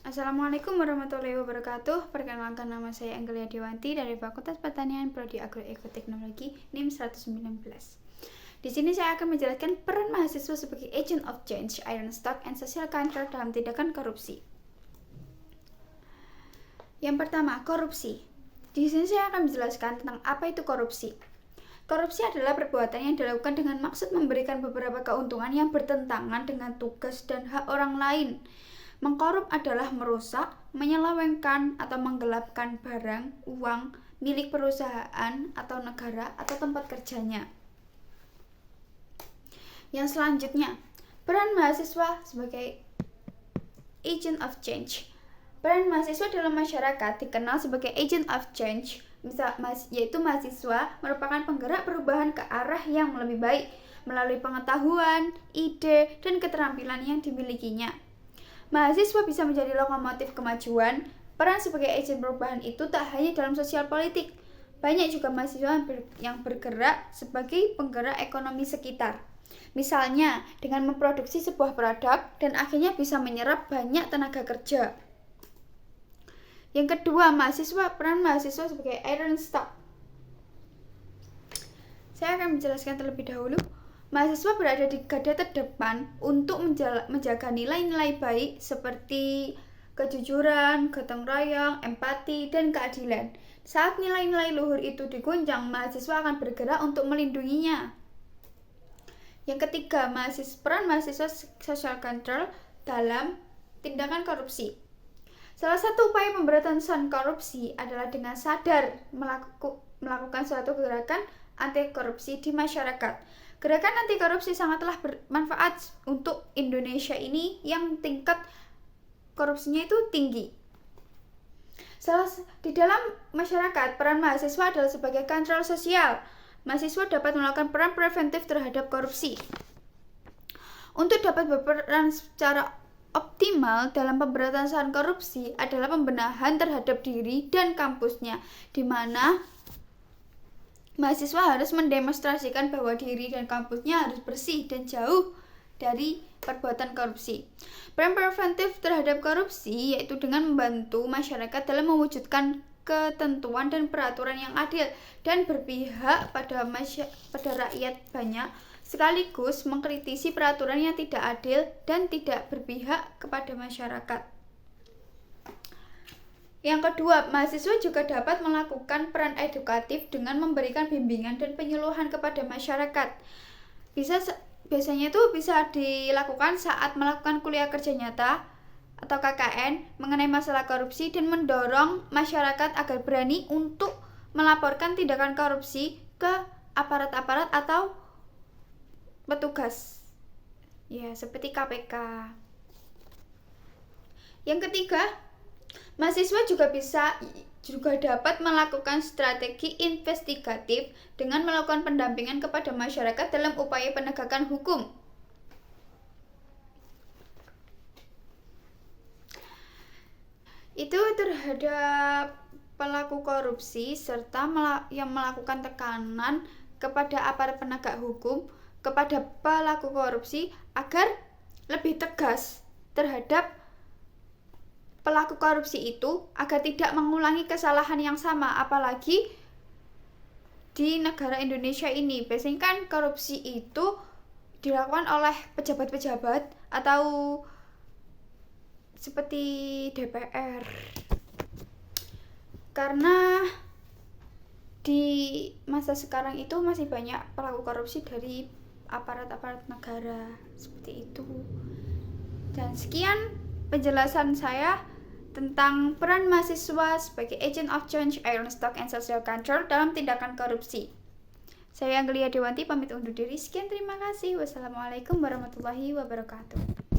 Assalamualaikum warahmatullahi wabarakatuh. Perkenalkan, nama saya Anggelia Dewanti dari Fakultas Pertanian Prodi Agroekoteknologi NIM 119. Di sini saya akan menjelaskan peran mahasiswa sebagai agent of change, iron stock, and social control dalam tindakan korupsi. Yang pertama, korupsi. Di sini saya akan menjelaskan tentang apa itu korupsi. Korupsi adalah perbuatan yang dilakukan dengan maksud memberikan beberapa keuntungan yang bertentangan dengan tugas dan hak orang lain. Mengkorup adalah merusak, menyelewengkan, atau menggelapkan barang, uang, milik perusahaan atau negara atau tempat kerjanya. Yang selanjutnya, peran mahasiswa sebagai agent of change. Peran mahasiswa dalam masyarakat dikenal sebagai agent of change, yaitu mahasiswa merupakan penggerak perubahan ke arah yang lebih baik melalui pengetahuan, ide, dan keterampilan yang dimilikinya. Mahasiswa bisa menjadi lokomotif kemajuan. Peran sebagai agen perubahan itu tak hanya dalam sosial politik. Banyak juga mahasiswa yang bergerak sebagai penggerak ekonomi sekitar. Misalnya, dengan memproduksi sebuah produk dan akhirnya bisa menyerap banyak tenaga kerja. Yang kedua, peran mahasiswa sebagai iron stock. Saya akan menjelaskan terlebih dahulu. Mahasiswa berada di garda terdepan untuk menjaga nilai-nilai baik seperti kejujuran, gotong royong, empati, dan keadilan. Saat nilai-nilai luhur itu diguncang, mahasiswa akan bergerak untuk melindunginya. Yang ketiga, peran mahasiswa social control dalam tindakan korupsi. Salah satu upaya pemberantasan korupsi adalah dengan sadar melakukan suatu gerakan anti korupsi di masyarakat. Gerakan anti korupsi sangatlah bermanfaat untuk Indonesia ini yang tingkat korupsinya itu tinggi. Di dalam masyarakat, peran mahasiswa adalah sebagai kontrol sosial. Mahasiswa dapat melakukan peran preventif terhadap korupsi. Untuk dapat berperan secara optimal dalam pemberantasan korupsi adalah pembenahan terhadap diri dan kampusnya, di mana mahasiswa harus mendemonstrasikan bahwa diri dan kampusnya harus bersih dan jauh dari perbuatan korupsi. Peran preventif terhadap korupsi yaitu dengan membantu masyarakat dalam mewujudkan ketentuan dan peraturan yang adil dan berpihak pada rakyat banyak, sekaligus mengkritisi peraturan yang tidak adil dan tidak berpihak kepada masyarakat. Yang kedua, mahasiswa juga dapat melakukan peran edukatif dengan memberikan bimbingan dan penyuluhan kepada masyarakat. Biasanya itu bisa dilakukan saat melakukan kuliah kerja nyata atau KKN mengenai masalah korupsi dan mendorong masyarakat agar berani untuk melaporkan tindakan korupsi ke aparat-aparat atau petugas. Ya, seperti KPK. Yang ketiga, mahasiswa juga dapat melakukan strategi investigatif dengan melakukan pendampingan kepada masyarakat dalam upaya penegakan hukum. Itu terhadap pelaku korupsi serta yang melakukan tekanan kepada aparat penegak hukum kepada pelaku korupsi agar lebih tegas terhadap pelaku korupsi itu agar tidak mengulangi kesalahan yang sama, apalagi di negara Indonesia ini. Biasanya kan korupsi itu dilakukan oleh pejabat-pejabat atau seperti DPR. Karena di masa sekarang itu masih banyak pelaku korupsi dari aparat-aparat negara seperti itu. Dan sekian penjelasan saya tentang peran mahasiswa sebagai agent of change, iron stock, and social control dalam tindakan korupsi. Saya Anggelia Dewanti pamit undur diri. Sekian, terima kasih. Wassalamualaikum warahmatullahi wabarakatuh.